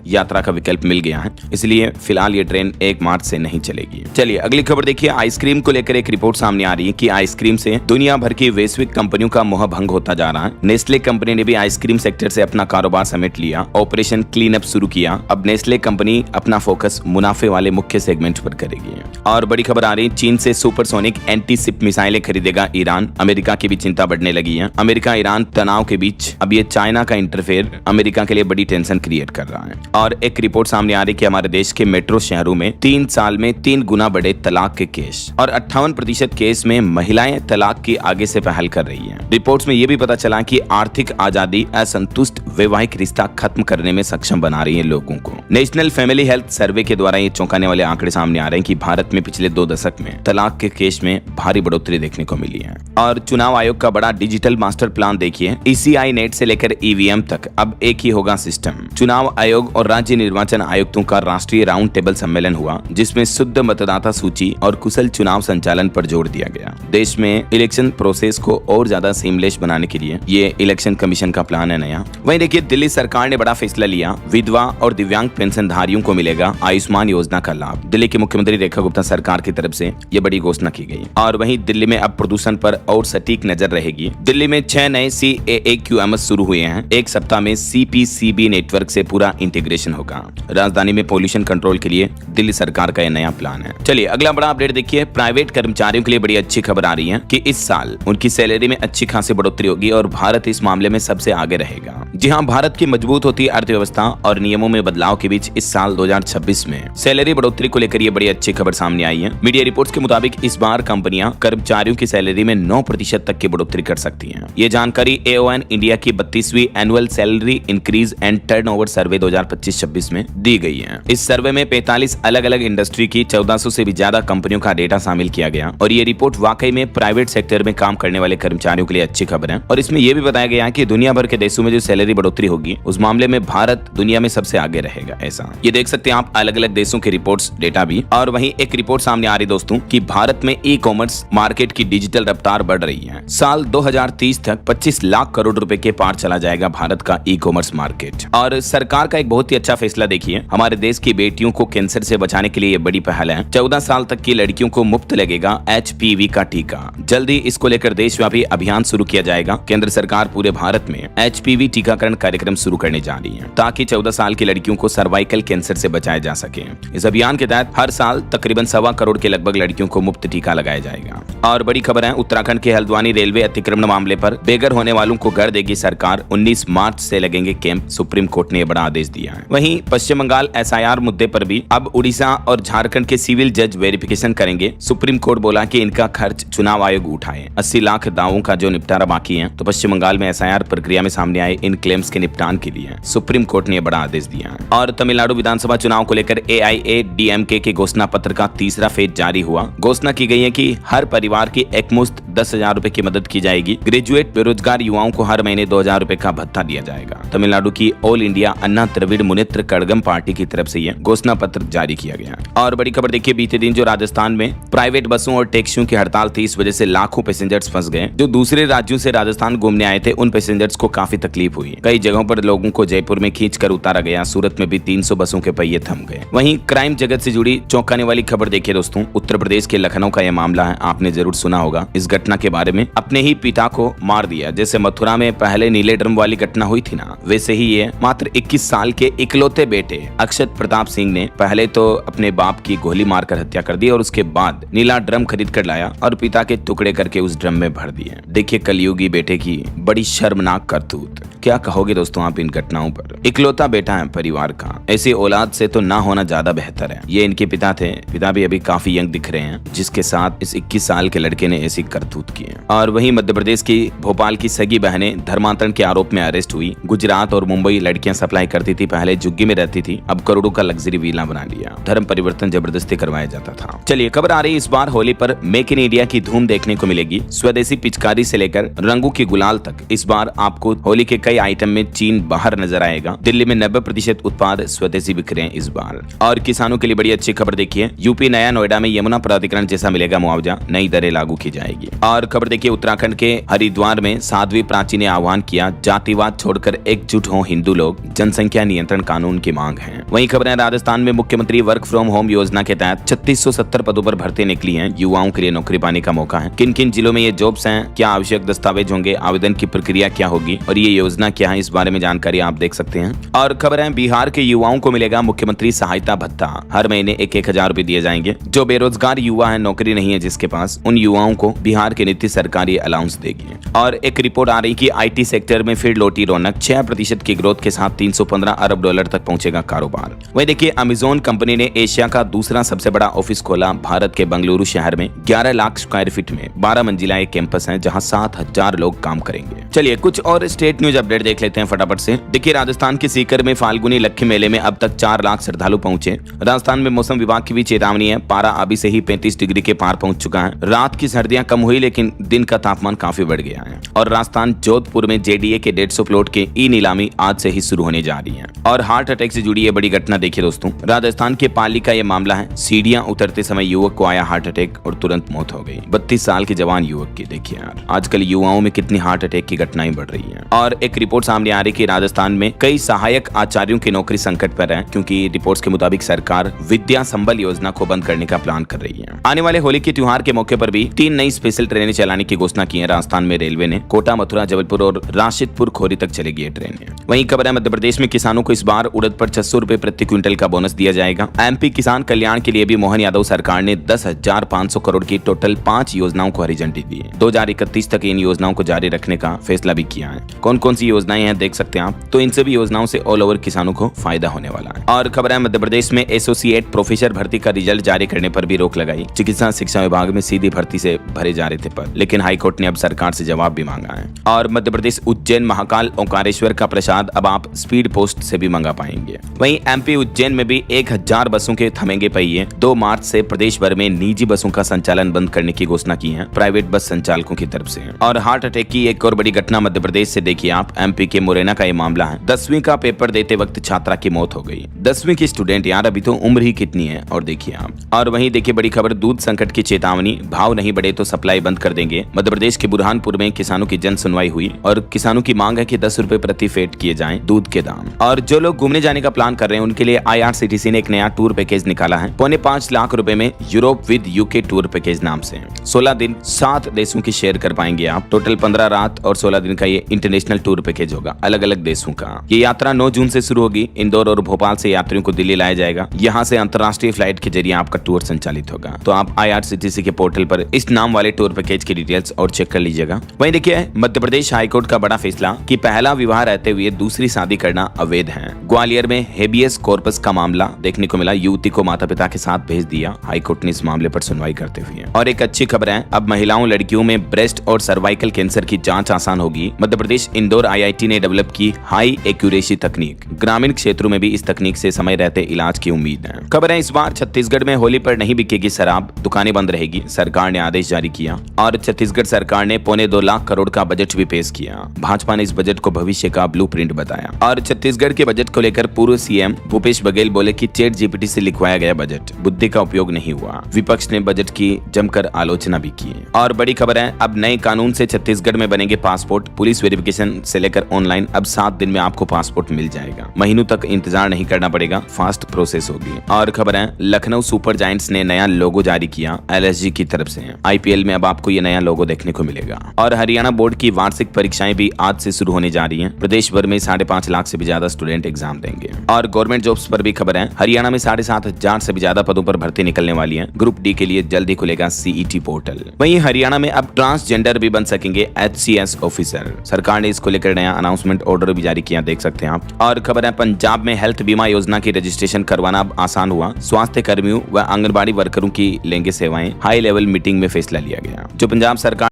यात्रा का विकल्प मिल गया है, इसलिए फिलहाल ये ट्रेन 1 मार्च से नहीं चलेगी। चलिए अगली खबर देखिए। आइसक्रीम को लेकर एक रिपोर्ट सामने आ रही है कि आइसक्रीम से दुनिया भर की वैश्विक कंपनियों का मोह भंग होता जा रहा है। नेस्ले कंपनी ने भी आइसक्रीम सेक्टर से अपना कारोबार समेट लिया, ऑपरेशन क्लीन अप शुरू किया। अब नेस्ले कंपनी अपना फोकस मुनाफे वाले मुख्य सेगमेंट पर करेगी। और बड़ी खबर आ रही है, चीन से सुपरसोनिक एंटी शिप मिसाइलें खरीदेगा ईरान। अमेरिका की भी चिंता बढ़ने लगी है। अमेरिका ईरान तनाव के बीच अब ये चाइना का इंटरफेयर अमेरिका के लिए बड़ी टेंशन क्रिएट कर रहा है। और एक रिपोर्ट सामने आ रही है कि हमारे देश के मेट्रो शहरों में 3 साल में 3 गुना बढ़े तलाक के केस और 58% केस में महिलाएं तलाक की आगे से पहल कर रही हैं। रिपोर्ट्स में यह भी पता चला कि आर्थिक आजादी असंतुष्ट वैवाहिक रिश्ता खत्म करने में सक्षम बना रही है लोगों को। नेशनल फैमिली हेल्थ सर्वे के द्वारा ये चौंकाने वाले आंकड़े सामने आ रहे हैं कि भारत में पिछले 2 दशक में तलाक के केस में भारी बढ़ोतरी देखने को मिली है। और चुनाव आयोग का बड़ा डिजिटल मास्टर प्लान देखिए। ECI नेट से लेकर EVM तक अब एक ही होगा सिस्टम। चुनाव आयोग और राज्य निर्वाचन आयुक्तों का राष्ट्रीय राउंड टेबल सम्मेलन हुआ, जिसमें शुद्ध मतदाता सूची और कुशल चुनाव संचालन पर जोर दिया गया। देश में इलेक्शन प्रोसेस को और ज्यादा सीमलेस बनाने के लिए ये इलेक्शन कमीशन का प्लान है नया। वहीं देखिए दिल्ली सरकार ने बड़ा फैसला लिया, विधवा और दिव्यांग पेंशनधारियों को मिलेगा आयुष्मान योजना का लाभ। दिल्ली के मुख्यमंत्री रेखा गुप्ता सरकार की तरफ से ये बड़ी घोषणा की गई। और वहीं दिल्ली में अब प्रदूषण पर और सटीक नजर रहेगी। दिल्ली में 6 नए CAAQMS शुरू हुए हैं। एक सप्ताह में CPCB नेटवर्क से पूरा इंटीग्रेशन होगा। राजधानी में पोल्यूशन कंट्रोल के लिए दिल्ली सरकार का यह नया प्लान है। चलिए अगला बड़ा अपडेट देखिए। प्राइवेट कर्मचारियों के लिए बड़ी अच्छी खबर आ रही है कि इस साल उनकी सैलरी में अच्छी खासी बढ़ोतरी होगी और भारत इस मामले में सबसे आगे रहेगा। जी हाँ, भारत की मजबूत होती अर्थव्यवस्था और नियमों में बदलाव के बीच इस साल 2026 में सैलरी बढ़ोतरी को लेकर ये बड़ी अच्छी खबर सामने आई है। मीडिया रिपोर्ट्स के मुताबिक इस बार कंपनियां कर्मचारियों की सैलरी में 9% तक की बढ़ोतरी कर सकती हैं। ये जानकारी AON इंडिया की 32वीं annual salary increase and turnover survey 2025-26 में दी गई है। इस सर्वे में 45 अलग अलग इंडस्ट्री की 1400 से भी ज्यादा कंपनियों का डेटा शामिल किया गया और ये रिपोर्ट वाकई में प्राइवेट सेक्टर में काम करने वाले कर्मचारियों के लिए अच्छी खबर है। और इसमें यह भी बताया गया है कि दुनिया भर के देशों में जो सैलरी बढ़ोतरी होगी उस मामले में भारत दुनिया में सबसे आगे रहेगा। ऐसा ये देख सकते हैं आप अलग अलग देशों के रिपोर्ट्स डेटा भी। और वहीं एक रिपोर्ट सामने आ रही दोस्तों कि भारत में ई-कॉमर्स मार्केट की डिजिटल रफ्तार बढ़ रही है। साल 2030 तक 25 लाख करोड़ रुपए के पार चला जाएगा भारत का ई-कॉमर्स मार्केट। और सरकार का एक बहुत ही अच्छा फैसला देखिए। हमारे देश की बेटियों को कैंसर से बचाने के लिए ये बड़ी पहल है। 14 साल तक की लड़कियों को मुफ्त लगेगा HPV का टीका। जल्दी इसको लेकर देशव्यापी अभियान शुरू किया जाएगा। केंद्र सरकार पूरे भारत में HPV टीकाकरण कार्यक्रम शुरू करने जा रही है ताकि 14 साल की लड़कियों को सर्वाइकल कैंसर से बचाया जा सके। इस अभियान के तहत हर साल तकरीबन 1.25 करोड़ के लगभग लड़कियों को मुफ्त टीका लगाया जाएगा। और बड़ी खबर है, उत्तराखंड के हल्द्वानी रेलवे अतिक्रमण मामले पर बेघर होने वालों को घर देगी सरकार। 19 मार्च से लगेंगे कैंप, सुप्रीम कोर्ट ने बड़ा आदेश दिया है। वहीं पश्चिम बंगाल SIR मुद्दे पर भी अब उड़ीसा और झारखंड के सिविल जज वेरिफिकेशन करेंगे। सुप्रीम कोर्ट बोला कि इनका खर्च चुनाव आयोग उठाए। 80 लाख दावों का जो निपटारा बाकी है, तो पश्चिम बंगाल में SIR प्रक्रिया में सामने आए इन क्लेम्स के निपटान के लिए सुप्रीम कोर्ट ने बड़ा आदेश दिया है। और तमिलनाडु विधानसभा चुनाव को लेकर AIADMK के घोषणा पत्र का तीसरा फेज जारी हुआ। घोषणा की गई है कि हर परिवार की एकमुश्त 10,000 रुपए की मदद की जाएगी। ग्रेजुएट बेरोजगार युवाओं को हर महीने 2,000 रुपए का भत्ता दिया जाएगा। तमिलनाडु की ऑल इंडिया अन्ना द्रविड़ मुनेत्र कड़गम पार्टी की तरफ से यह घोषणा पत्र जारी किया गया। और बड़ी खबर देखिए, बीते दिन जो राजस्थान में प्राइवेट बसों और टैक्सियों की हड़ताल थी, इस वजह से लाखों पैसेंजर्स फंस गए। जो दूसरे राज्यों से राजस्थान घूमने आए थे उन पैसेंजर्स को काफी तकलीफ हुई। कई जगहों पर लोगों को जयपुर में खींचकर उतारा गया। सूरत में भी 300 बसों के पहिए थम गए। वहीं क्राइम जगत से जुड़ी चौंकाने वाली खबर देखिए दोस्तों, उत्तर प्रदेश के लखनऊ का यह मामला है। आपने जरूर सुना होगा इस घटना के बारे में। अपने ही पिता को मार दिया। जैसे मथुरा में पहले नीले ड्रम वाली घटना हुई थी ना, वैसे ही ये मात्र 21 साल के इकलौते बेटे अक्षत प्रताप सिंह ने पहले तो अपने बाप की गोली मारकर हत्या कर दी और उसके बाद नीला ड्रम खरीद कर लाया और पिता के टुकड़े करके उस ड्रम में भर दिए। देखिए कलयुगी बेटे की बड़ी शर्मनाक करतूत। क्या कहोगे दोस्तों आप इन घटनाओं पर? इकलौता बेटा है परिवार का, ऐसी औलाद से तो ना होना ज्यादा बेहतर है। ये इनके पिता थे। पिता भी अभी काफी यंग दिख रहे हैं, जिसके साथ इस 21 साल के लड़के ने ऐसी करतूत की है। और वहीं मध्य प्रदेश की भोपाल की सगी बहनें धर्मांतरण के आरोप में अरेस्ट हुई। गुजरात और मुंबई लड़कियां सप्लाई करती थी। पहले झुग्गी में रहती थी, अब करोड़ों का लग्जरी विला बना लिया। धर्म परिवर्तन जबरदस्ती करवाया जाता था। चलिए खबर आ रही इस बार होली पर मेक इन इंडिया की धूम देखने को मिलेगी। स्वदेशी पिचकारी से लेकर रंगों की गुलाल तक इस बार आपको होली के कई आइटम में चीन बाहर नजर आएगा। दिल्ली में 90% उत्पाद स्वदेशी बिक रहे हैं इस बार। और किसानों के लिए बड़ी अच्छी खबर देखिए, यूपी नया नोएडा में यमुना प्राधिकरण जैसा मिलेगा मुआवजा, नई दरें लागू की जाएगी। और खबर देखिए, उत्तराखंड के हरिद्वार में साध्वी प्राची ने आह्वान किया, जातिवाद छोड़कर एकजुट हों हिंदू लोग, जनसंख्या नियंत्रण नियंत्रण कानून की मांग है। वहीं खबर है राजस्थान में मुख्यमंत्री वर्क फ्रॉम होम योजना के तहत 3670 पदों पर भर्ती निकली है। युवाओं के लिए नौकरी पाने का मौका है। किन किन जिलों में ये जॉब्स हैं, क्या आवश्यक दस्तावेज होंगे, आवेदन की प्रक्रिया क्या होगी और ये योजना क्या है, इस बारे में जानकारी आप देख सकते हैं। और खबर है बिहार के युवाओं को मिलेगा मुख्यमंत्री सहायता भत्ता। हर महीने 1,000 रुपए दिए जाएंगे। जो बेरोजगार युवा है, नौकरी नहीं है जिसके पास, उन युवाओं को बिहार की नीति सरकार ये अलाउंस देगी। और एक रिपोर्ट आ रही कि आईटी सेक्टर में फिर लौटी रौनक। 6% की ग्रोथ के साथ 315 अरब डॉलर तक पहुंचेगा कारोबार। वहीं देखिए अमेज़न कंपनी ने एशिया का दूसरा सबसे बड़ा ऑफिस खोला। भारत के बेंगलुरु शहर में 11 लाख स्क्वायर फीट में 12 मंजिला एक कैंपस है जहां 7,000 लोग काम करेंगे। चलिए कुछ और स्टेट न्यूज अपडेट देख लेते हैं फटाफट से। देखिए राजस्थान के सीकर में फाल्गुनी लक्ष्मी मेले में अब तक 4 लाख श्रद्धालु पहुंचे। राजस्थान में मौसम विभाग की भी चेतावनी है। पारा अभी से ही 35 डिग्री के पार पहुंच चुका है। रात की सर्दियां कम हुई लेकिन दिन का तापमान काफी बढ़ गया है। और राजस्थान जोधपुर में जेडीए के 150 प्लॉट के ई नीलामी आज से ही शुरू होने जा रही है। और हार्ट अटैक से जुड़ी ये बड़ी घटना देखिए दोस्तों, राजस्थान के पाली का ये मामला है। सीढ़ियां उतरते समय युवक को आया हार्ट अटैक और तुरंत मौत हो गई। 32 साल के जवान युवक की। देखिए यार आजकल युवाओं में कितनी हार्ट अटैक की घटनाएं बढ़ रही हैं। और एक रिपोर्ट सामने आ रही कि राजस्थान में कई सहायक आचार्यों की नौकरी संकट पर है, क्योंकि रिपोर्ट्स के मुताबिक सरकार विद्या संबल योजना को बंद करने का प्लान कर रही है। आने वाले होली के त्योहार के मौके पर भी 3 नई स्पेशल ट्रेनें चलाने की घोषणा की है राजस्थान में रेलवे ने। कोटा, मथुरा, जबलपुर और राशिदपुर खोरी तक चलेगी ये ट्रेनें। वहीं खबर है मध्य प्रदेश में किसानों को इस बार उड़द पर 600 रुपए प्रति क्विंटल का बोनस दिया जाएगा। एमपी किसान कल्याण के लिए भी मोहन यादव सरकार ने 10,500 करोड़ की टोटल 5 योजनाओं को हरी झंडी दी है। 2031 तक इन योजनाओं को जारी रखने का फैसला भी किया है। कौन कौन सी योजनाएं हैं देख सकते हैं आप। तो इन सभी योजनाओं से ऑल ओवर किसानों को फायदा होने वाला है। और खबर है मध्य प्रदेश में एसोसिएट प्रोफेसर भर्ती का रिजल्ट जारी करने पर भी रोक लगाई। चिकित्सा शिक्षा विभाग में सीधी भर्ती से भरे जा रहे थे पद, लेकिन हाईकोर्ट ने अब सरकार से जवाब भी मांगा है। और मध्य प्रदेश उज्जैन महाकाल ओंकारेश्वर का प्रसाद अब आप स्पीड पोस्ट से भी मंगा पाएंगे। वहीं एमपी उज्जैन में भी 1000 बसों के थमेंगे पहिए। 2 मार्च से प्रदेश भर में निजी बसों का संचालन बंद करने की घोषणा की है प्राइवेट बस संचालकों की तरफ से। और हार्ट अटैक की एक और बड़ी घटना मध्य प्रदेश से देखिए आप। एमपी के मुरैना का ये मामला है। 10वीं का पेपर देते वक्त छात्रा की मौत हो गई। 10वीं की स्टूडेंट यार, अभी तो उम्र ही कितनी है। और देखिए आप। और वहीं देखिए बड़ी खबर, दूध संकट की चेतावनी। भाव नहीं बढ़े तो सप्लाई बंद कर देंगे। मध्य प्रदेश के बुरहानपुर में किसानों की जन सुनवाई हुई और किसानों की मांग है कि 10 रुपए प्रति फेट किए जाएं दूध के दाम। और जो लोग घूमने जाने का प्लान कर रहे हैं उनके लिए IRCTC ने एक नया टूर पैकेज निकाला है। 5.25 लाख रुपए में Europe with UK tour package नाम से 16 दिन 7 देशों की शेयर कर पाएंगे आप। टोटल 15 रात और 16 दिन का ये इंटरनेशनल टूर पैकेज होगा अलग अलग देशों का। ये यात्रा 9 जून से शुरू होगी। इंदौर और भोपाल से यात्रियों को दिल्ली लाया जाएगा। यहाँ से अंतर्राष्ट्रीय फ्लाइट के जरिए आपका टूर संचालित होगा। तो आप IRCTC के पोर्टल पर इस नाम वाले टूर पैकेज की डिटेल्स और चेक कर लीजिएगा। वहीं देखिए मध्य प्रदेश हाईकोर्ट का बड़ा फैसला कि पहला विवाह रहते हुए दूसरी शादी करना अवैध है। ग्वालियर में हेबियस कॉर्पस का मामला देखने को मिला। युवती को माता पिता के साथ भेज दिया। हाईकोर्ट ने इस मामले पर सुनवाई करते हुए। और एक अच्छी खबर है, अब महिलाओं लड़कियों में ब्रेस्ट और सर्वाइकल कैंसर की जांच आसान होगी। मध्य प्रदेश इंदौर IIT ने डेवलप की हाई एक्यूरेसी तकनीक। ग्रामीण क्षेत्रों में भी इस तकनीक से समय रहते इलाज की उम्मीद है। खबर है इस बार छत्तीसगढ़ में होली पर नहीं बिकेगी शराब, दुकानें बंद रहेगी। सरकार ने आदेश जारी किया। और छत्तीसगढ़ सरकार ने 2.25 लाख करोड़ का बजट भी पेश किया। भाजपा ने इस बजट को भविष्य का ब्लूप्रिंट बताया। और छत्तीसगढ़ के बजट को लेकर पूर्व CM भूपेश बघेल बोले कि ChatGPT से लिखवाया गया बजट बुद्धि का उपयोग नहीं हुआ। विपक्ष ने बजट की जमकर आलोचना भी की। और बड़ी खबर है, अब नए कानून से छत्तीसगढ़ में बनेंगे पासपोर्ट। पुलिस वेरिफिकेशन से लेकर ऑनलाइन अब 7 दिन में आपको पासपोर्ट मिल जाएगा। महीनों तक इंतजार नहीं करना पड़ेगा, फास्ट प्रोसेस होगी। और खबर है, लखनऊ सुपर जायंट्स ने नया लोगो जारी किया LSG की तरफ से। IPL में अब आपको ये नया लोगो देखने को मिलेगा। और हरियाणा बोर्ड की वार्षिक परीक्षाएं भी आज से शुरू होने जा रही हैं। प्रदेश भर में 5.5 लाख से भी ज्यादा स्टूडेंट एग्जाम देंगे। और गवर्नमेंट जॉब्स पर भी खबर है, हरियाणा में 7,500 से भी ज्यादा पदों पर भर्ती निकलने वाली है। ग्रुप D के लिए जल्दी खुलेगा CET पोर्टल। वहीं हरियाणा में अब ट्रांसजेंडर भी बन सकेंगे HCS ऑफिसर। सरकार ने इसको लेकर नया अनाउंसमेंट ऑर्डर भी जारी किया, देख सकते हैं आप। और खबर है, पंजाब में हेल्थ बीमा योजना की रजिस्ट्रेशन करवाना अब आसान हुआ। स्वास्थ्य कर्मियों व आंगनबाड़ी वर्करों की लेंगे सेवाएं। हाई लेवल मीटिंग में फैसला लिया गया। जो पंजाब सरकार